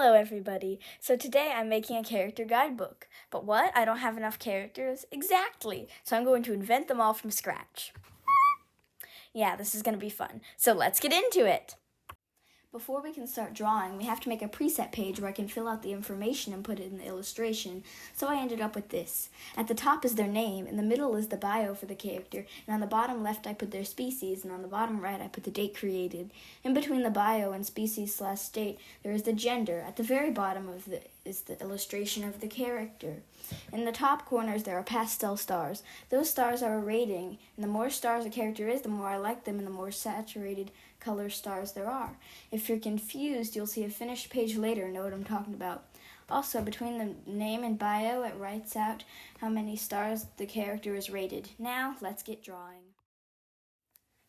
Hello everybody. So today I'm making a character guidebook. But what? I don't have enough characters? Exactly. So I'm going to invent them all from scratch. Yeah, this is going to be fun. So let's get into it. Before we can start drawing, we have to make a preset page where I can fill out the information and put it in the illustration, so I ended up with this. At the top is their name, in the middle is the bio for the character, and on the bottom left I put their species, and on the bottom right I put the date created. In between the bio and species/date, there is the gender. At the very bottom is the illustration of the character. In the top corners there are pastel stars. Those stars are a rating, and the more stars a character is, the more I like them and the more saturated color stars there are. If you're confused, you'll see a finished page later and know what I'm talking about. Also, between the name and bio, it writes out how many stars the character is rated. Now, let's get drawing.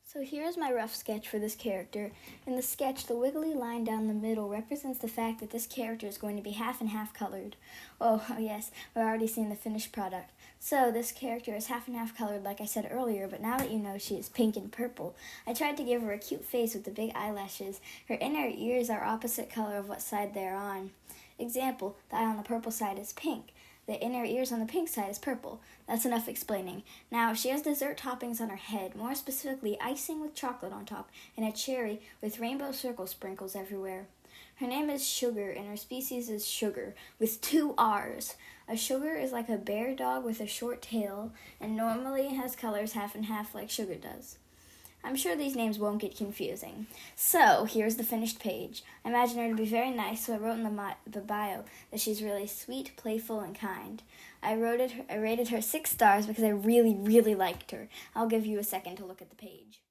So here's my rough sketch for this character. In the sketch, the wiggly line down the middle represents the fact that this character is going to be half and half colored. Oh yes, we've already seen the finished product. So this character is half and half colored like I said earlier, but now that you know she is pink and purple, I tried to give her a cute face with the big eyelashes. Her inner ears are opposite color of what side they're on. Example, the eye on the purple side is pink. The inner ears on the pink side is purple. That's enough explaining. Now, she has dessert toppings on her head, more specifically icing with chocolate on top, and a cherry with rainbow circle sprinkles everywhere. Her name is Sugar, and her species is Sugar, with 2 R's. A sugar is like a bear dog with a short tail, and normally has colors half and half like Sugar does. I'm sure these names won't get confusing. So, here's the finished page. I imagine her to be very nice, so I wrote in the bio that she's really sweet, playful, and kind. I rated her 6 stars because I really, really liked her. I'll give you a second to look at the page.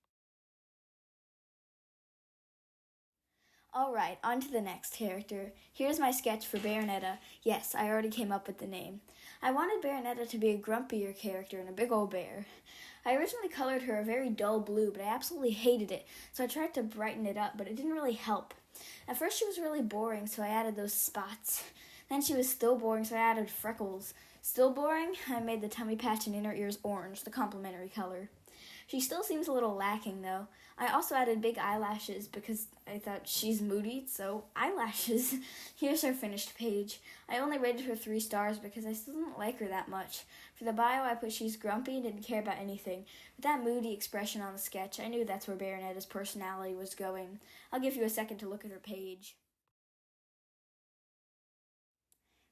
Alright, on to the next character. Here's my sketch for Baronetta. Yes, I already came up with the name. I wanted Baronetta to be a grumpier character and a big old bear. I originally colored her a very dull blue, but I absolutely hated it, so I tried to brighten it up, but it didn't really help. At first she was really boring, so I added those spots. Then she was still boring, so I added freckles. Still boring? I made the tummy patch and inner ears orange, the complementary color. She still seems a little lacking, though. I also added big eyelashes because I thought she's moody, so eyelashes. Here's her finished page. I only rated her 3 stars because I still didn't like her that much. For the bio, I put she's grumpy and didn't care about anything. With that moody expression on the sketch, I knew that's where Baronetta's personality was going. I'll give you a second to look at her page.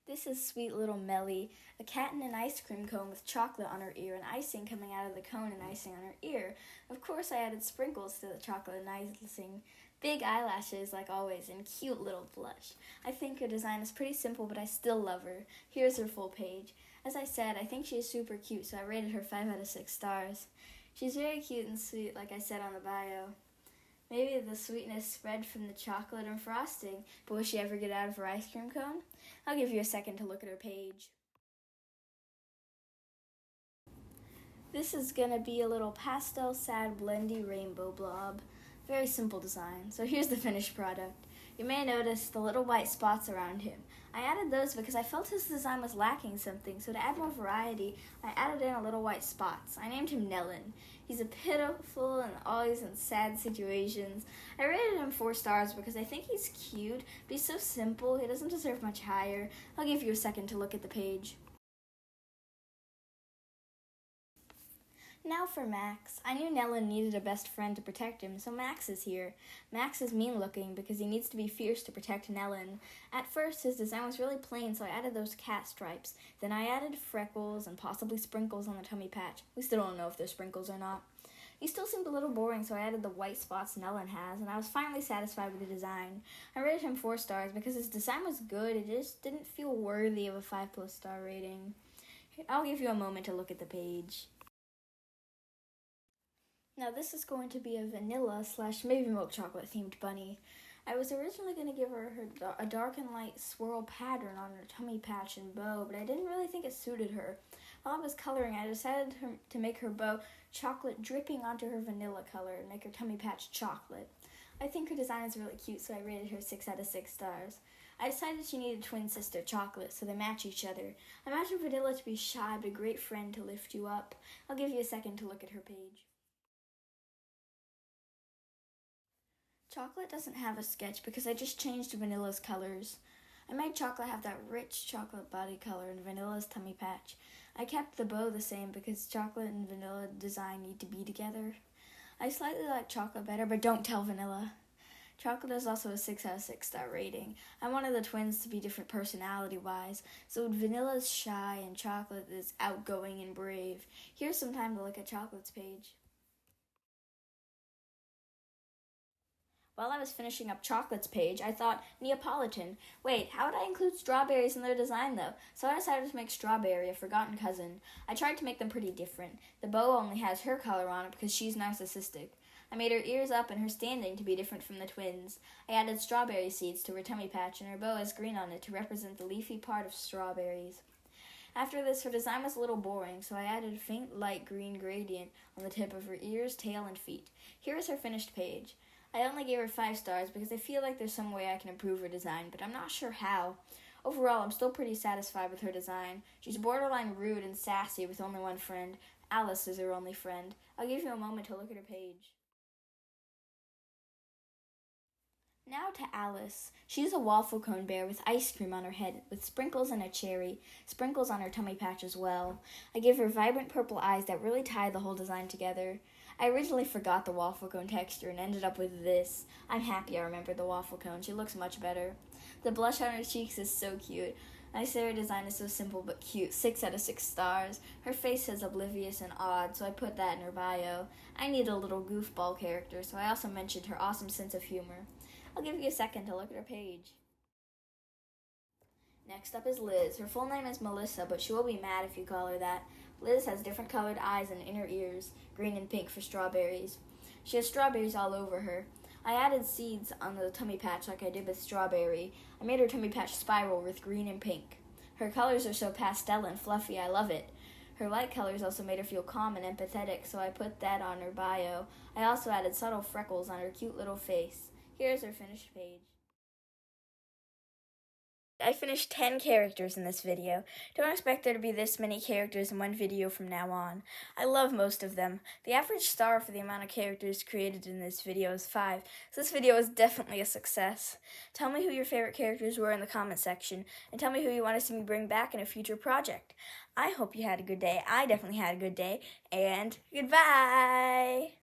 This is sweet little Melly, a cat in an ice cream cone with chocolate on her ear and icing coming out of the cone and icing on her ear. Of course, I added sprinkles to the chocolate and icing, big eyelashes like always, and cute little blush. I think her design is pretty simple, but I still love her. Here's her full page. As I said, I think she is super cute, so I rated her 5 out of 6 stars. She's very cute and sweet, like I said on the bio. Maybe the sweetness spread from the chocolate and frosting, but will she ever get out of her ice cream cone? I'll give you a second to look at her page. This is going to be a little pastel, sad, blendy rainbow blob. Very simple design. So here's the finished product. You may notice the little white spots around him. I added those because I felt his design was lacking something, so to add more variety, I added in a little white spots. I named him Nellen. He's a pitiful and always in sad situations. I rated him 4 stars because I think he's cute, but he's so simple, he doesn't deserve much higher. I'll give you a second to look at the page. Now for Max. I knew Nellen needed a best friend to protect him, so Max is here. Max is mean-looking because he needs to be fierce to protect Nellen. At first, his design was really plain, so I added those cat stripes. Then I added freckles and possibly sprinkles on the tummy patch. We still don't know if they're sprinkles or not. He still seemed a little boring, so I added the white spots Nellen has, and I was finally satisfied with the design. I rated him 4 stars because his design was good, it just didn't feel worthy of a 5+ star rating. I'll give you a moment to look at the page. Now this is going to be a vanilla / maybe milk chocolate themed bunny. I was originally going to give her a dark and light swirl pattern on her tummy patch and bow, but I didn't really think it suited her. While I was coloring, I decided to make her bow chocolate dripping onto her vanilla color and make her tummy patch chocolate. I think her design is really cute, so I rated her 6 out of 6 stars. I decided she needed a twin sister, Chocolate, so they match each other. I imagine Vanilla to be shy, but a great friend to lift you up. I'll give you a second to look at her page. Chocolate doesn't have a sketch because I just changed Vanilla's colors. I made chocolate have that rich chocolate body color and Vanilla's tummy patch. I kept the bow the same because chocolate and vanilla design need to be together. I slightly like chocolate better, but don't tell Vanilla. Chocolate is also a 6 out of 6 star rating. I wanted the twins to be different personality-wise, so Vanilla is shy and Chocolate is outgoing and brave. Here's some time to look at Chocolate's page. While I was finishing up Chocolate's page, I thought, Neapolitan. Wait, how would I include strawberries in their design, though? So I decided to make Strawberry a forgotten cousin. I tried to make them pretty different. The bow only has her color on it because she's narcissistic. I made her ears up and her standing to be different from the twins. I added strawberry seeds to her tummy patch, and her bow has green on it to represent the leafy part of strawberries. After this, her design was a little boring, so I added a faint light green gradient on the tip of her ears, tail, and feet. Here is her finished page. I only gave her 5 stars because I feel like there's some way I can improve her design, but I'm not sure how. Overall, I'm still pretty satisfied with her design. She's borderline rude and sassy with only one friend. Alice is her only friend. I'll give you a moment to look at her page. Now to Alice. She's a waffle cone bear with ice cream on her head, with sprinkles and a cherry, sprinkles on her tummy patch as well. I gave her vibrant purple eyes that really tie the whole design together. I originally forgot the waffle cone texture and ended up with this. I'm happy I remembered the waffle cone. She looks much better. The blush on her cheeks is so cute. I say her design is so simple but cute. 6 out of 6 stars. Her face says oblivious and odd, so I put that in her bio. I need a little goofball character, so I also mentioned her awesome sense of humor. I'll give you a second to look at her page. Next up is Liz. Her full name is Melissa, but she will be mad if you call her that. Liz has different colored eyes and inner ears, green and pink for strawberries. She has strawberries all over her. I added seeds on the tummy patch like I did with Strawberry. I made her tummy patch spiral with green and pink. Her colors are so pastel and fluffy, I love it. Her light colors also made her feel calm and empathetic, so I put that on her bio. I also added subtle freckles on her cute little face. Here's her finished page. I finished 10 characters in this video. Don't expect there to be this many characters in one video from now on. I love most of them. The average star for the amount of characters created in this video is 5, so this video is definitely a success. Tell me who your favorite characters were in the comment section, and tell me who you want to see me bring back in a future project. I hope you had a good day. I definitely had a good day, and goodbye!